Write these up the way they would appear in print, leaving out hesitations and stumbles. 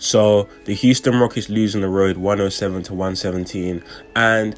So the Houston Rockets lose on the road 107 to 117, and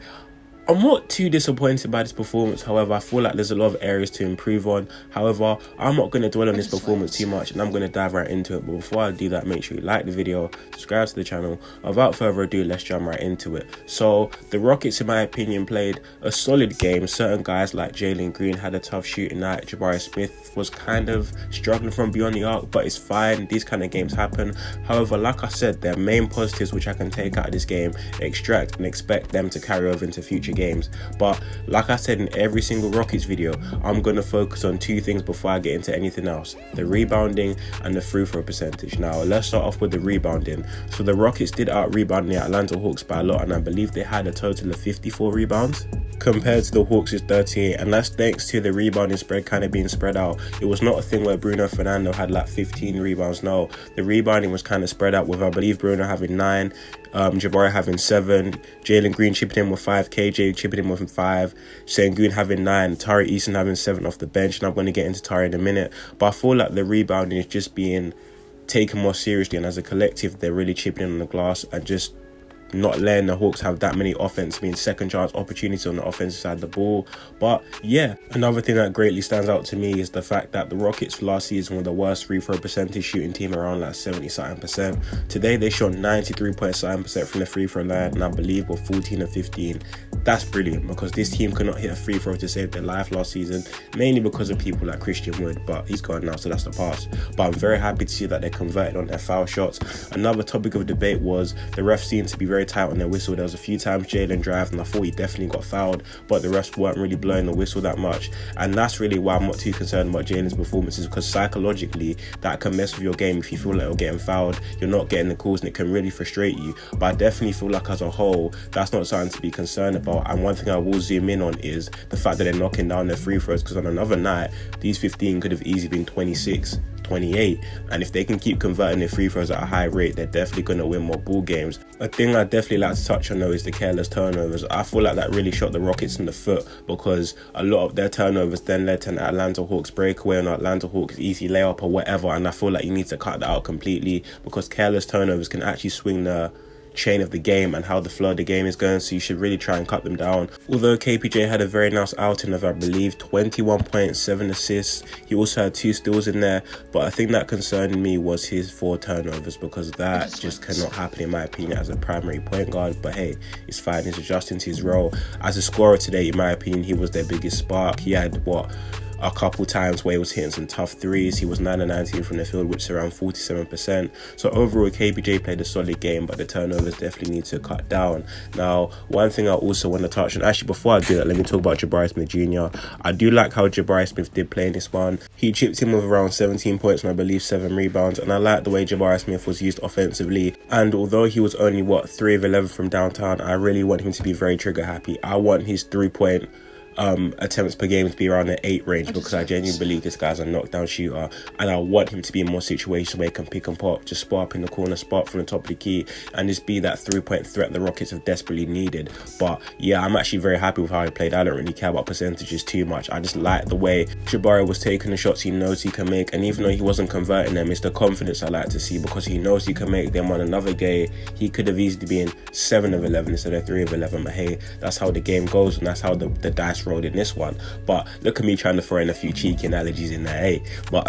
I'm not too disappointed by this performance. However, I feel like there's a lot of areas to improve on. However, I'm not going to dwell on this performance too much, and I'm going to dive right into it. But before I do that, make sure you like the video, subscribe to the channel. Without further ado, let's jump right into it. So the Rockets, in my opinion, played a solid game. Certain guys like Jalen Green had a tough shooting night. Jabari Smith was kind of struggling from beyond the arc, but it's fine. These kind of games happen. However, like I said, there are main positives which I can take out of this game, extract, and expect them to carry over into future games. But like I said in every single Rockets video, I'm going to focus on two things before I get into anything else: the rebounding and the free throw percentage. Now let's start off with the rebounding. So the Rockets did out rebound the Atlanta Hawks by a lot, and I believe they had a total of 54 rebounds compared to the Hawks' 38, and that's thanks to the rebounding spread kind of being spread out. It was not a thing where Bruno Fernando had like 15 rebounds. No, the rebounding was kind of spread out, with I believe Bruno having 9, Jabari having 7, Jalen Green chipping in with 5, KJ chipping in with 5, Sengun having 9, Tari Eason having 7 off the bench, and I'm going to get into Tari in a minute. But I feel like the rebounding is just being taken more seriously, and as a collective they're really chipping in on the glass and just not letting the Hawks have that many second chance opportunities on the offensive side of the ball. But yeah, another thing that greatly stands out to me is the fact that the Rockets last season were the worst free throw percentage shooting team, around like 70-something%. Today they shot 93.7% from the free throw line, and I believe were 14 and 15. That's brilliant, because this team could not hit a free throw to save their life last season, mainly because of people like Christian Wood, but he's gone now, so that's the past. But I'm very happy to see that they converted on their foul shots. Another topic of debate was the refs seemed to be very tight on their whistle. There was a few times Jalen drived and I thought he definitely got fouled, but the refs weren't really blowing the whistle that much, and that's really why I'm not too concerned about Jalen's performances, because psychologically that can mess with your game. If you feel like you're getting fouled, you're not getting the calls, and it can really frustrate you. But I definitely feel like as a whole that's not something to be concerned about. And one thing I will zoom in on is the fact that they're knocking down their free throws, because on another night these 15 could have easily been 26, 28, and if they can keep converting their free throws at a high rate, they're definitely going to win more ball games. A thing I definitely like to touch on though is the careless turnovers. I feel like that really shot the Rockets in the foot, because a lot of their turnovers then led to an Atlanta Hawks breakaway or an Atlanta Hawks easy layup or whatever, and I feel like you need to cut that out completely, because careless turnovers can actually swing the chain of the game and how the flow of the game is going, so you should really try and cut them down. Although KPJ had a very nice outing of, I believe, 21 points, 7 assists, he also had 2 steals in there, but I think that concerned me was his 4 turnovers, because that just cannot happen in my opinion as a primary point guard. But hey, it's fine, he's adjusting to his role. As a scorer today, in my opinion, he was their biggest spark. He had a couple times where he was hitting some tough threes. He was 9 and 19 from the field, which is around 47%. So overall, KPJ played a solid game, but the turnovers definitely need to cut down. Now, one thing I also want to touch on, actually before I do that, let me talk about Jabari Smith Jr. I do like how Jabari Smith did play in this one. He chipped in with around 17 points and I believe 7 rebounds, and I like the way Jabari Smith was used offensively. And although he was only 3 of 11 from downtown, I really want him to be very trigger happy. I want his 3-point attempts per game to be around the 8 range, because I genuinely believe this guy's a knockdown shooter, and I want him to be in more situations where he can pick and pop, just spot up in the corner, spot from the top of the key, and just be that 3-point threat the Rockets have desperately needed. But yeah, I'm actually very happy with how he played. I don't really care about percentages too much. I just like the way Jabari was taking the shots he knows he can make, and even though he wasn't converting them, it's the confidence I like to see, because he knows he can make them. On another day he could have easily been 7 of 11 instead of 3 of 11, but hey, that's how the game goes, and that's how the dice rolled in this one. But look at me trying to throw in a few cheeky analogies in there, hey. But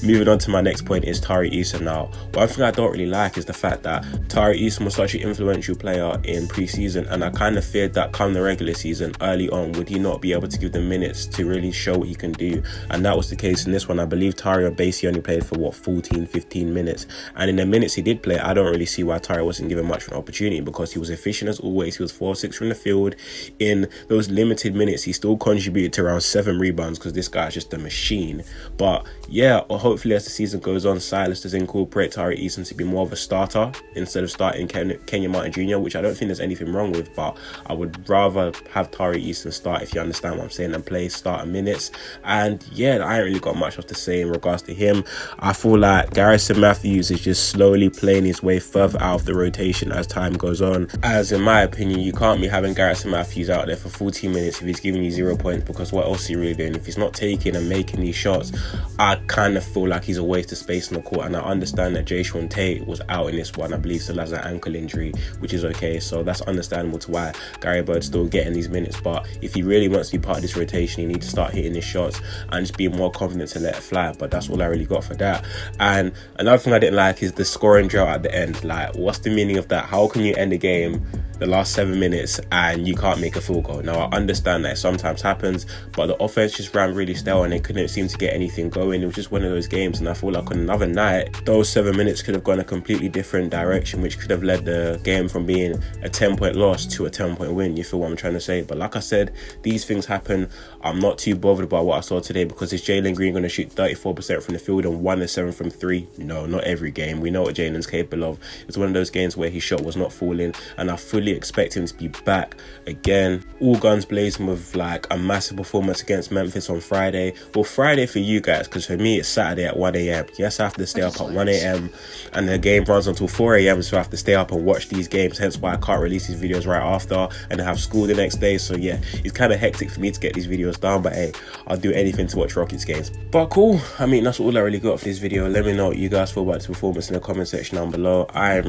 moving on to my next point is Tari Eason. Now, one thing I don't really like is the fact that Tari Eason was such an influential player in preseason, and I kind of feared that come the regular season, early on, would he not be able to give the minutes to really show what he can do, and that was the case in this one. I believe Tari basically only played for 14-15 minutes, and in the minutes he did play, I don't really see why Tari wasn't given much of an opportunity, because he was efficient as always. He was 4-6 from the field. In those limited minutes he still contributed to around 7 rebounds, because this guy's just a machine. But yeah, hopefully as the season goes on, Silas does incorporate Tari Eason to be more of a starter instead of starting Kenyon Martin Jr., which I don't think there's anything wrong with, but I would rather have Tari Eason start, if you understand what I'm saying, and play starter minutes. And yeah, I ain't really got much else to say in regards to him. I feel like Garrison Matthews is just slowly playing his way further out of the rotation as time goes on, as in my opinion you can't be having Garrison Matthews out there for 14 minutes if he's giving you 0 points, because what else is he really doing? If he's not taking and making these shots, I kind of feel like he's a waste of space in the court. And I understand that Jae'Sean Tate was out in this one. I believe still has an ankle injury, which is okay. So that's understandable to why Gary Bird's still getting these minutes. But if he really wants to be part of this rotation, he needs to start hitting his shots and just be more confident to let it fly. But that's all I really got for that. And another thing I didn't like is the scoring drought at the end. Like, what's the meaning of that? How can you end the game the last 7 minutes and you can't make a field goal? Now, I understand that it sometimes happens, but the offense just ran really stale and they couldn't seem to get anything going. It was just one of those games, and I feel like on another night, those 7 minutes could have gone a completely different direction, which could have led the game from being a 10-point loss to a 10-point win. You feel what I'm trying to say? But like I said, these things happen. I'm not too bothered about what I saw today, because is Jalen Green going to shoot 34% from the field and 1 of 7 from 3? No, not every game. We know what Jalen's capable of. It's one of those games where his shot was not falling, and I fully expect him to be back again, all guns blazing, with like a massive performance against Memphis on Friday. Well, Friday for you guys, because for me it's Saturday at 1 a.m. Yes, I have to stay up at 1 a.m. and the game runs until 4 a.m. so I have to stay up and watch these games, hence why I can't release these videos right after and have school the next day. So yeah, it's kind of hectic for me to get these videos done, but hey, I'll do anything to watch Rockets games. But cool, I mean, that's all I really got for this video. Let me know what you guys feel about this performance in the comment section down below. I'm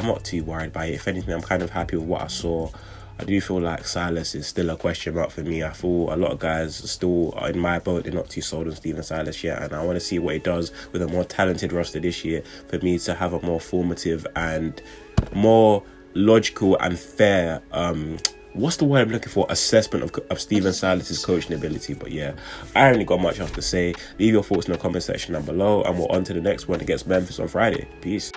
not too worried by it. If anything, I'm kind of happy with what I saw. I do feel like Silas is still a question mark for me. I feel a lot of guys still are in my boat. They're not too sold on Stephen Silas yet, and I want to see what he does with a more talented roster this year for me to have a more formative and more logical and fair what's the word I'm looking for, assessment of Stephen Silas's coaching ability. But yeah, I haven't really got much else to say. Leave your thoughts in the comment section down below, and we're on to the next one against Memphis on Friday. Peace.